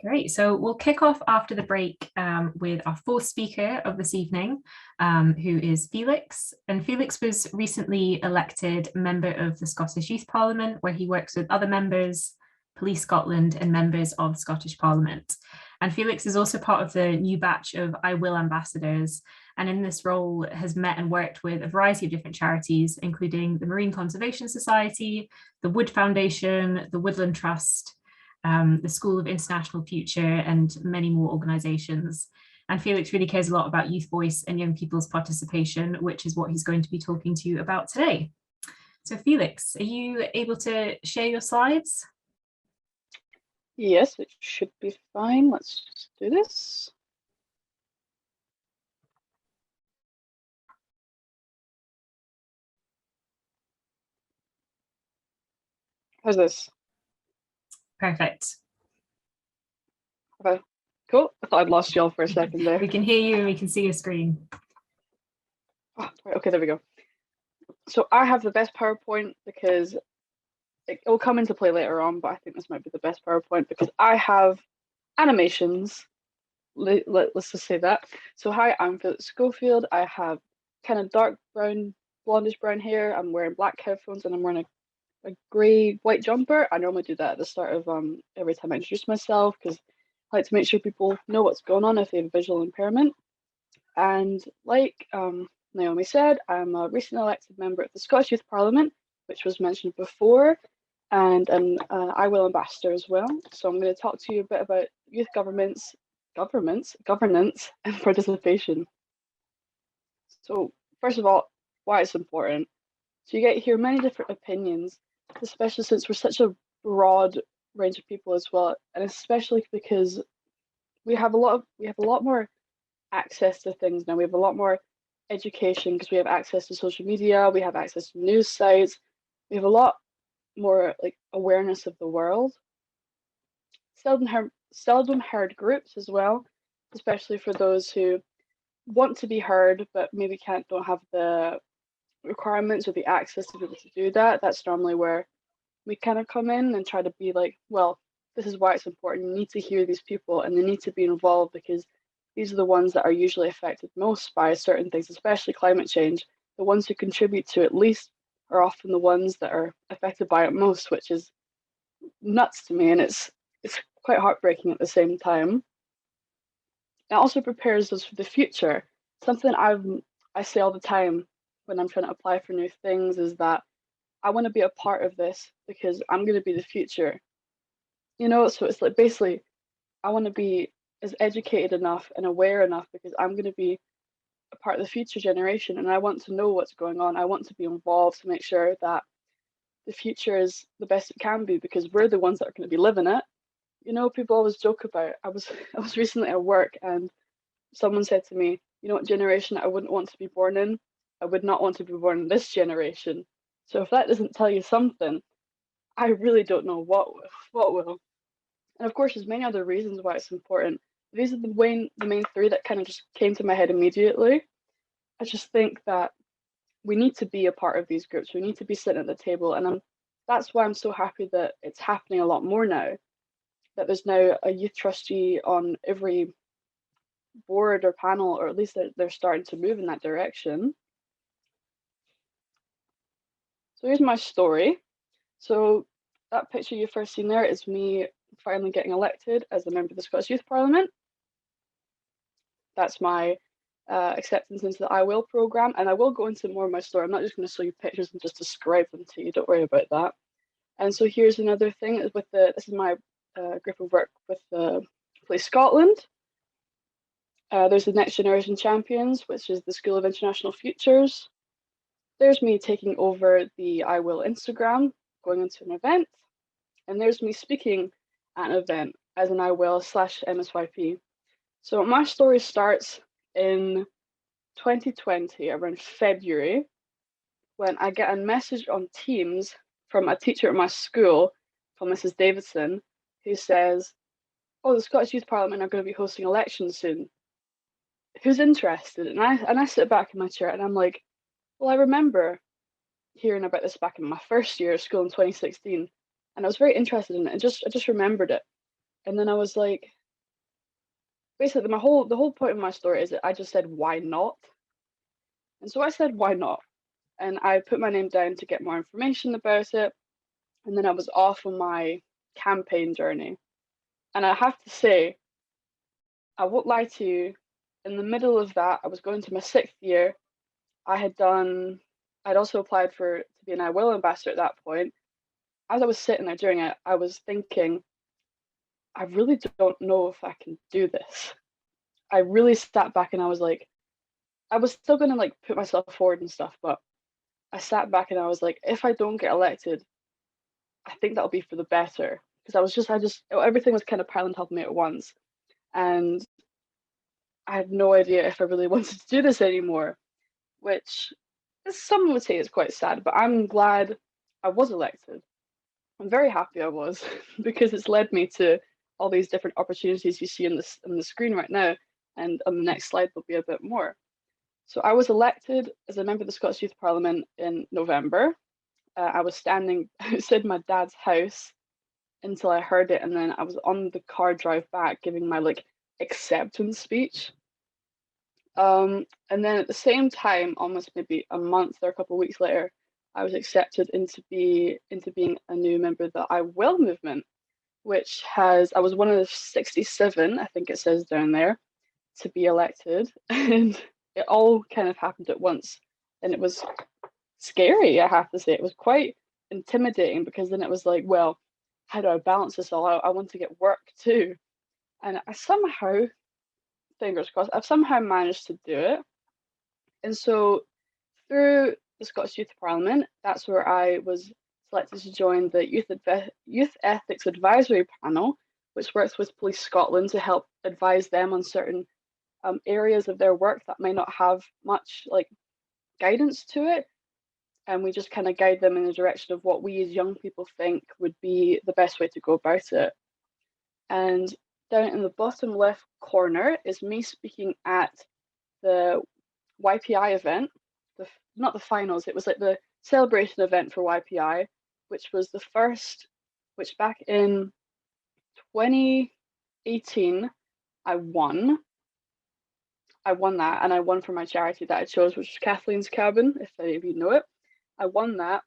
Great. So we'll kick off after the break with our fourth speaker of this evening, who is Felix. And Felix was recently elected member of the Scottish Youth Parliament, where he works with other members, Police Scotland, and members of the Scottish Parliament. And Felix is also part of the new batch of I Will ambassadors, and in this role has met and worked with a variety of different charities, including the Marine Conservation Society, the Wood Foundation, the Woodland Trust, the School of International Future, and many more organisations. And Felix really cares a lot about youth voice and young people's participation, which is what he's going to be talking to you about today. So Felix, are you able to share your slides? Yes, it should be fine. Let's just do this. How's this? Perfect. Okay, cool. I thought I'd lost y'all for a second there. We can hear you and we can see your screen. Oh, right, okay, there we go. So I have the best PowerPoint because it will come into play later on, but I think this might be the best PowerPoint because I have animations. Let's just say that. So hi, I'm Felix Schofield. I have kind of dark brown, blondish brown hair. I'm wearing black headphones and I'm wearing a grey white jumper. I normally do that at the start of every time I introduce myself because I like to make sure people know what's going on if they have a visual impairment. And like Naomi said, I'm a recently elected member of the Scottish Youth Parliament, which was mentioned before, and an I Will ambassador as well. So I'm going to talk to you a bit about youth governance, and participation. So first of all, why it's important. So you get to hear many different opinions, especially since we're such a broad range of people as well, and especially because we have a lot more access to things now. We have a lot more education because we have access to social media, we have access to news sites, we have a lot more like awareness of the world. Seldom heard groups as well, especially for those who want to be heard but maybe don't have the requirements or the access to be able to do that. That's normally where we kind of come in and try to be like, well, this is why it's important. You need to hear these people and they need to be involved because these are the ones that are usually affected most by certain things, especially climate change. The ones who contribute to it least are often the ones that are affected by it most, which is nuts to me, and it's quite heartbreaking at the same time. It also prepares us for the future. Something I say all the time when I'm trying to apply for new things is that I want to be a part of this because I'm going to be the future. You know, so it's like basically I want to be as educated enough and aware enough because I'm going to be a part of the future generation and I want to know what's going on. I want to be involved to make sure that the future is the best it can be because we're the ones that are going to be living it. You know, people always joke about, I was recently at work and someone said to me, you know what generation I wouldn't want to be born in? I would not want to be born in this generation. So if that doesn't tell you something, I really don't know what will. And of course, there's many other reasons why it's important. These are the main three that kind of just came to my head immediately. I just think that we need to be a part of these groups. We need to be sitting at the table. And that's why I'm so happy that it's happening a lot more now, that there's now a youth trustee on every board or panel, or at least they're starting to move in that direction. So here's my story. So that picture you've first seen there is me finally getting elected as a member of the Scottish Youth Parliament. That's my acceptance into the I Will programme, and I will go into more of my story. I'm not just going to show you pictures and just describe them to you, don't worry about that. And so here's another thing, this is my group of work with the Police Scotland. There's the Next Generation Champions, which is the School of International Futures. There's me taking over the I Will Instagram, going into an event. And there's me speaking at an event as an I Will / MSYP. So my story starts in 2020, around February, when I get a message on Teams from a teacher at my school, from Mrs. Davidson, who says, oh, the Scottish Youth Parliament are going to be hosting elections soon. Who's interested? And I sit back in my chair and I'm like, well, I remember hearing about this back in my first year of school in 2016, and I was very interested in it. I just remembered it. And then I was like, basically the whole point of my story is that I just said, why not? And so I said, why not? And I put my name down to get more information about it. And then I was off on my campaign journey. And I have to say, I won't lie to you, in the middle of that, I was going to my 6th year. I'd also applied to be an I Will ambassador at that point. As I was sitting there doing it, I was thinking, I really don't know if I can do this. I really sat back and I was like, I was still gonna like put myself forward and stuff, but I sat back and I was like, if I don't get elected, I think that'll be for the better. Because everything was kind of piling on top of me at once. And I had no idea if I really wanted to do this anymore, which some would say is quite sad, but I'm glad I was elected. I'm very happy I was because it's led me to all these different opportunities you see on the screen right now, and on the next slide there'll be a bit more. So I was elected as a member of the Scottish Youth Parliament in November. I was standing outside my dad's house until I heard it, and then I was on the car drive back giving my like acceptance speech. And then at the same time, almost maybe a month or a couple of weeks later, I was accepted into being a new member of the I Will movement, which I was one of the 67, I think it says down there, to be elected, and it all kind of happened at once, and it was scary, I have to say. It was quite intimidating because then it was like, well, how do I balance this all out? I want to get work too, and I somehow, fingers crossed, I've somehow managed to do it. And so through the Scottish Youth Parliament, that's where I was selected to join the Youth Ethics Advisory Panel, which works with Police Scotland to help advise them on certain areas of their work that may not have much like guidance to it. And we just kind of guide them in the direction of what we as young people think would be the best way to go about it. And down in the bottom left corner is me speaking at the YPI event, not the finals, it was like the celebration event for YPI, which was the first, which back in 2018, I won that, and I won for my charity that I chose, which was Kathleen's Cabin, if any of you know it. I won that,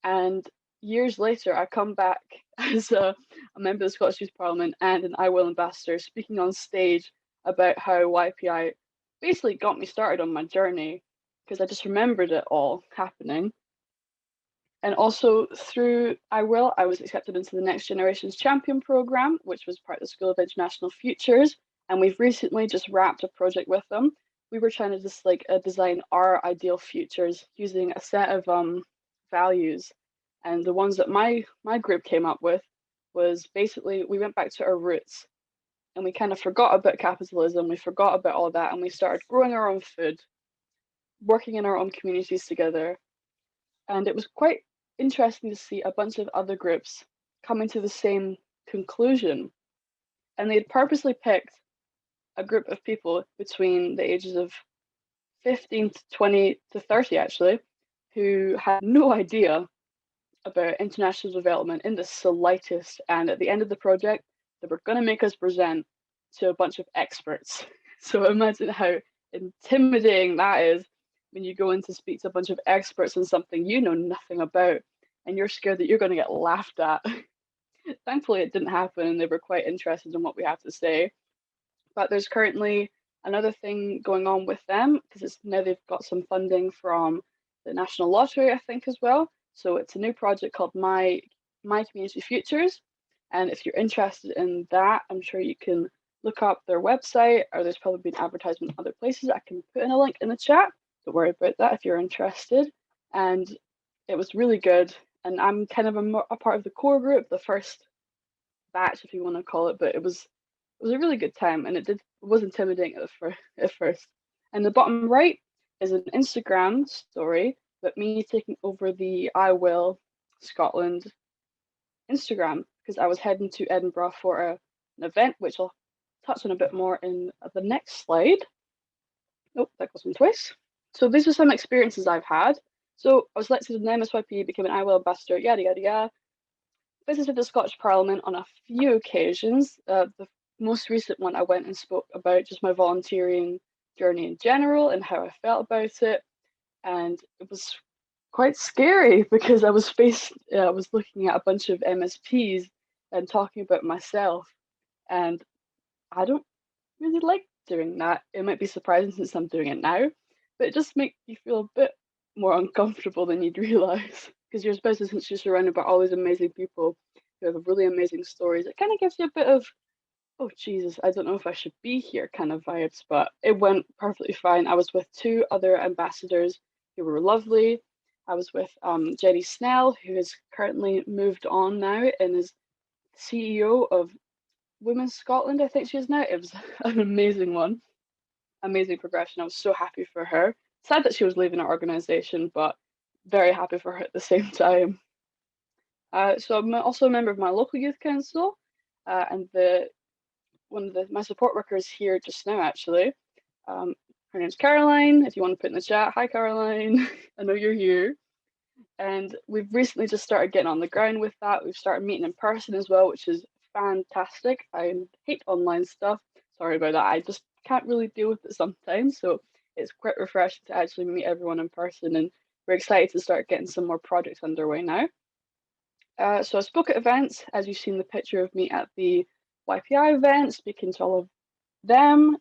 and years later, I come back as a member of the Scottish Youth Parliament and an I Will ambassador, speaking on stage about how YPI basically got me started on my journey, because I just remembered it all happening. And also through I Will, I was accepted into the Next Generations Champion Programme, which was part of the School of International Futures. And we've recently just wrapped a project with them. We were trying to just like design our ideal futures using a set of values. And the ones that my group came up with was basically, we went back to our roots and we kind of forgot about capitalism. We forgot about all that, and we started growing our own food, working in our own communities together. And it was quite interesting to see a bunch of other groups coming to the same conclusion. And they had purposely picked a group of people between the ages of 15 to 20 to 30, actually, who had no idea about international development in the slightest. And at the end of the project, they were going to make us present to a bunch of experts. So imagine how intimidating that is when you go in to speak to a bunch of experts on something you know nothing about, and you're scared that you're going to get laughed at. Thankfully, it didn't happen, and they were quite interested in what we have to say. But there's currently another thing going on with them, because now they've got some funding from the National Lottery, I think, as well. So it's a new project called My Community Futures. And if you're interested in that, I'm sure you can look up their website, or there's probably been advertisement in other places. I can put in a link in the chat. Don't worry about that if you're interested. And it was really good. And I'm kind of a part of the core group, the first batch, if you want to call it, but it was a really good time, and it was intimidating at first. And the bottom right is an Instagram story about me taking over the I Will Scotland Instagram, because I was heading to Edinburgh for an event, which I'll touch on a bit more in the next slide. Oh, that goes in twice. So these are some experiences I've had. So I was elected in the MSYP, became an I Will ambassador, yada, yada, yada. visited the Scottish Parliament on a few occasions. The most recent one I went and spoke about just my volunteering journey in general and how I felt about it. And it was quite scary because I was looking at a bunch of MSPs and talking about myself. And I don't really like doing that. It might be surprising since I'm doing it now, but it just makes you feel a bit more uncomfortable than you'd realize because you're supposed to, since you're surrounded by all these amazing people who have really amazing stories, it kind of gives you a bit of, oh Jesus, I don't know if I should be here kind of vibes, but it went perfectly fine. I was with two other ambassadors who were lovely. I was with Jenny Snell, who has currently moved on now and is CEO of Women's Scotland, I think she is now. It was an amazing one, amazing progression. I was so happy for her. Sad that she was leaving our organisation, but very happy for her at the same time. So I'm also a member of my local youth council, and my support workers here just now actually. Her name's Caroline. If you want to put in the chat, hi Caroline. I know you're here. And we've recently just started getting on the ground with that. We've started meeting in person as well, which is fantastic. I hate online stuff. Sorry about that. I just can't really deal with it sometimes. So it's quite refreshing to actually meet everyone in person, and we're excited to start getting some more projects underway now. So I spoke at events, as you've seen the picture of me at the YPI event, speaking to all of them.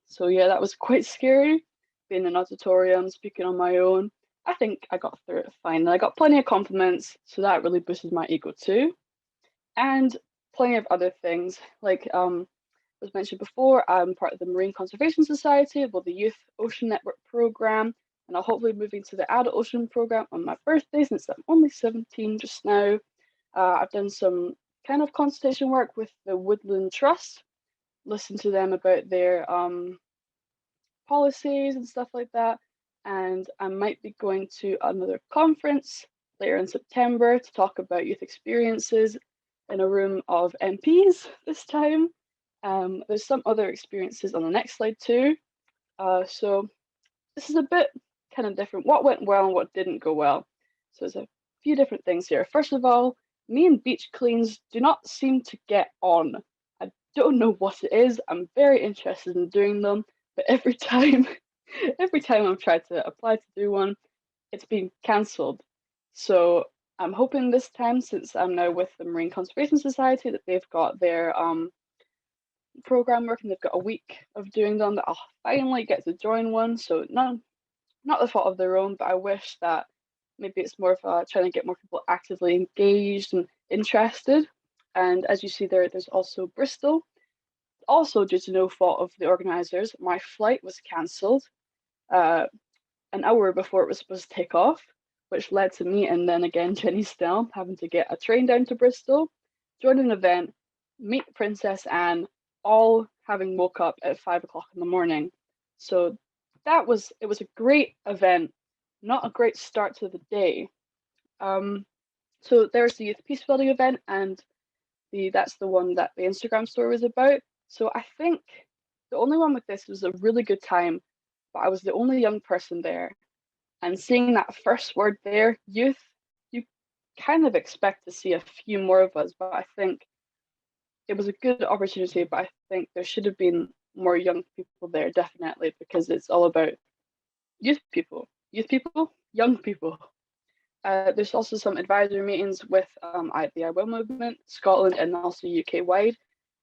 So yeah, that was quite scary, being in an auditorium, speaking on my own. I think I got through it fine. I got plenty of compliments, so that really boosted my ego too. And plenty of other things, like was mentioned before, I'm part of the Marine Conservation Society, well, the Youth Ocean Network program, and I'll hopefully be moving to the Adult Ocean program on my birthday, since I'm only 17 just now. I've done some kind of consultation work with the Woodland Trust, listened to them about their policies and stuff like that, and I might be going to another conference later in September to talk about youth experiences in a room of MPs this time. There's some other experiences on the next slide too. So this is a bit kind of different. What went well and what didn't go well. So there's a few different things here. First of all, me and beach cleans do not seem to get on. I don't know what it is. I'm very interested in doing them, but every time I've tried to apply to do one, it's been cancelled. So I'm hoping this time, since I'm now with the Marine Conservation Society, that they've got their program working, they've got a week of doing them, that I'll finally get to join one. So not the fault of their own, but I wish that maybe it's more of trying to get more people actively engaged and interested. And as you see there, there's also Bristol. Also, due to no fault of the organisers, my flight was cancelled an hour before it was supposed to take off, which led to me and then again Jenny Snell having to get a train down to Bristol, join an event, meet Princess Anne, all having woke up at 5 o'clock in the morning. So it was a great event, not a great start to the day. So there's the Youth Peace Building event, and that's the one that the Instagram story was about. So I think the only one with this was a really good time, but I was the only young person there. And seeing that first word there, youth, you kind of expect to see a few more of us, but I think it was a good opportunity, but I think there should have been more young people there, definitely, because it's all about youth people, young people. There's also some advisory meetings with the I Will movement, Scotland, and also UK wide.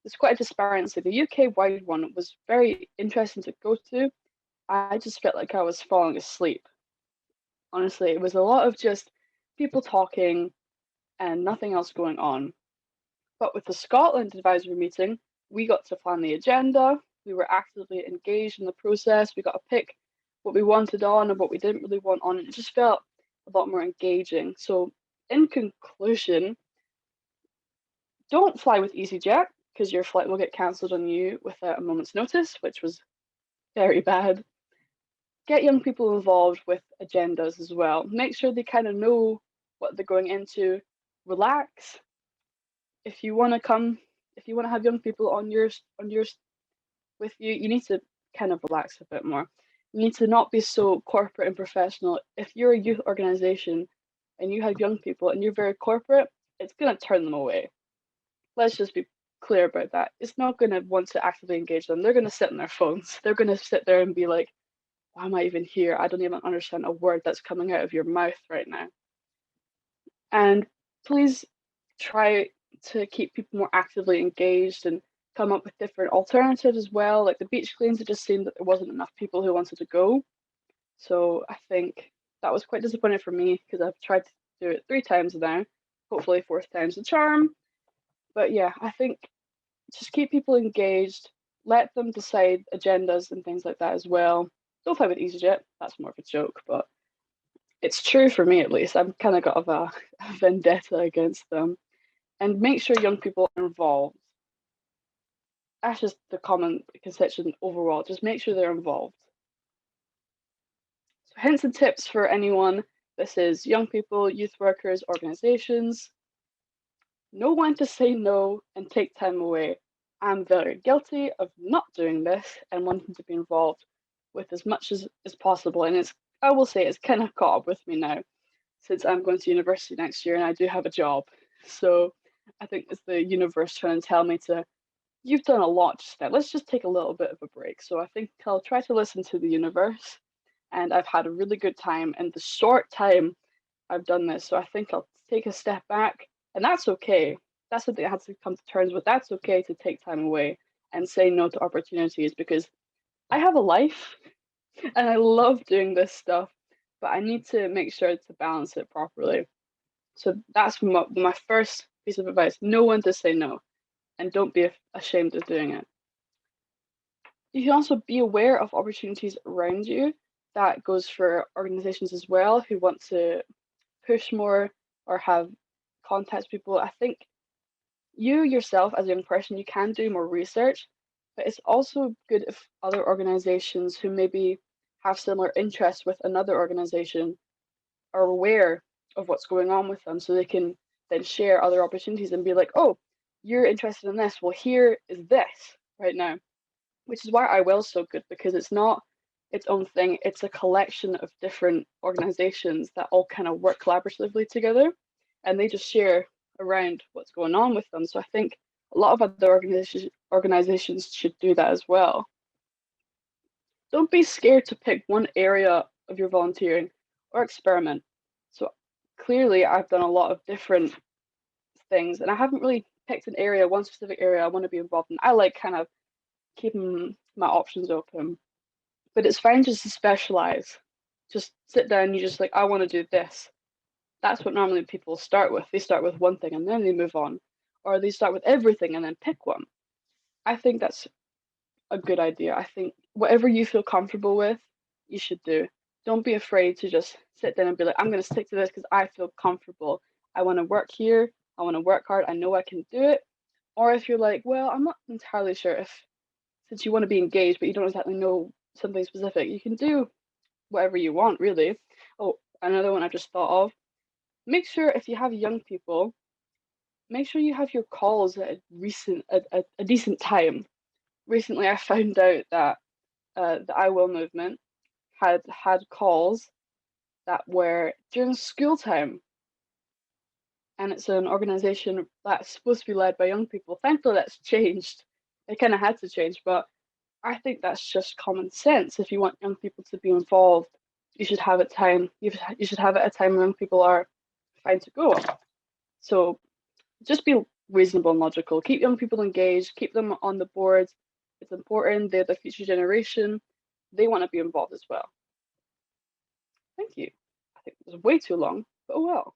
There's quite a disparity. The UK wide one was very interesting to go to. I just felt like I was falling asleep. Honestly, it was a lot of just people talking and nothing else going on. But with the Scotland advisory meeting, we got to plan the agenda. We were actively engaged in the process. We got to pick what we wanted on and what we didn't really want on. It just felt a lot more engaging. So in conclusion, don't fly with EasyJet because your flight will get cancelled on you without a moment's notice, which was very bad. Get young people involved with agendas as well. Make sure they kind of know what they're going into. Relax. If you want to have young people on yours with you, you need to kind of relax a bit more. You need to not be so corporate and professional. If you're a youth organization and you have young people and you're very corporate, it's going to turn them away. Let's just be clear about that. It's not going to want to actively engage them. They're going to sit on their phones. They're going to sit there and be like, why am I even here? I don't even understand a word that's coming out of your mouth right now. And please try to keep people more actively engaged and come up with different alternatives as well. Like the beach cleans, it just seemed that there wasn't enough people who wanted to go. So I think that was quite disappointing for me because I've tried to do it 3 times now. Hopefully 4th time's the charm. But yeah, I think just keep people engaged, let them decide agendas and things like that as well. Don't fight with EasyJet, that's more of a joke, but it's true for me at least. I've kind of got a vendetta against them. And make sure young people are involved. That's just the common conception overall. Just make sure they're involved. So hints and tips for anyone. This is young people, youth workers, organizations. Know when to say no and take time away. I'm very guilty of not doing this and wanting to be involved with as much as possible. And I will say it's kind of caught up with me now since I'm going to university next year and I do have a job. So I think it's the universe trying to tell me you've done a lot just now. Let's just take a little bit of a break. So I think I'll try to listen to the universe. And I've had a really good time in the short time I've done this. So I think I'll take a step back. And that's okay. That's something I had to come to terms with. That's okay to take time away and say no to opportunities because I have a life and I love doing this stuff, but I need to make sure to balance it properly. So that's my first piece of advice. Know when to say no and don't be ashamed of doing it. You can also be aware of opportunities around you. That goes for organizations as well who want to push more or have contact people. I think you yourself as a young person, you can do more research, but it's also good if other organizations who maybe have similar interests with another organization are aware of what's going on with them so they can then share other opportunities and be like, oh, you're interested in this. Well, here is this right now, which is why IWell's so good because it's not its own thing. It's a collection of different organizations that all kind of work collaboratively together and they just share around what's going on with them. So I think a lot of other organizations should do that as well. Don't be scared to pick one area of your volunteering or experiment. So clearly I've done a lot of different things and I haven't really picked an area, one specific area I want to be involved in. I like kind of keeping my options open, but it's fine just to specialize. Just sit down, you just like, I want to do this. That's what normally people start with. They start with one thing and then they move on, or they start with everything and then pick one. I think that's a good idea. I think whatever you feel comfortable with, you should do. Don't be afraid to just sit down and be like, I'm going to stick to this because I feel comfortable. I want to work here. I want to work hard. I know I can do it. Or if you're like, well, I'm not entirely sure since you want to be engaged, but you don't exactly know something specific, you can do whatever you want, really. Oh, another one I just thought of. Make sure if you have young people, make sure you have your calls at a decent time. Recently, I found out that the IWell movement had calls that were during school time. And it's an organization that's supposed to be led by young people. Thankfully, that's changed. It kind of had to change, but I think that's just common sense. If you want young people to be involved, you should have it time. You should have it at a time when young people are fine to go. So just be reasonable and logical. Keep young people engaged. Keep them on the boards. It's important. They're the future generation. They want to be involved as well. Thank you. I think it was way too long, but oh well.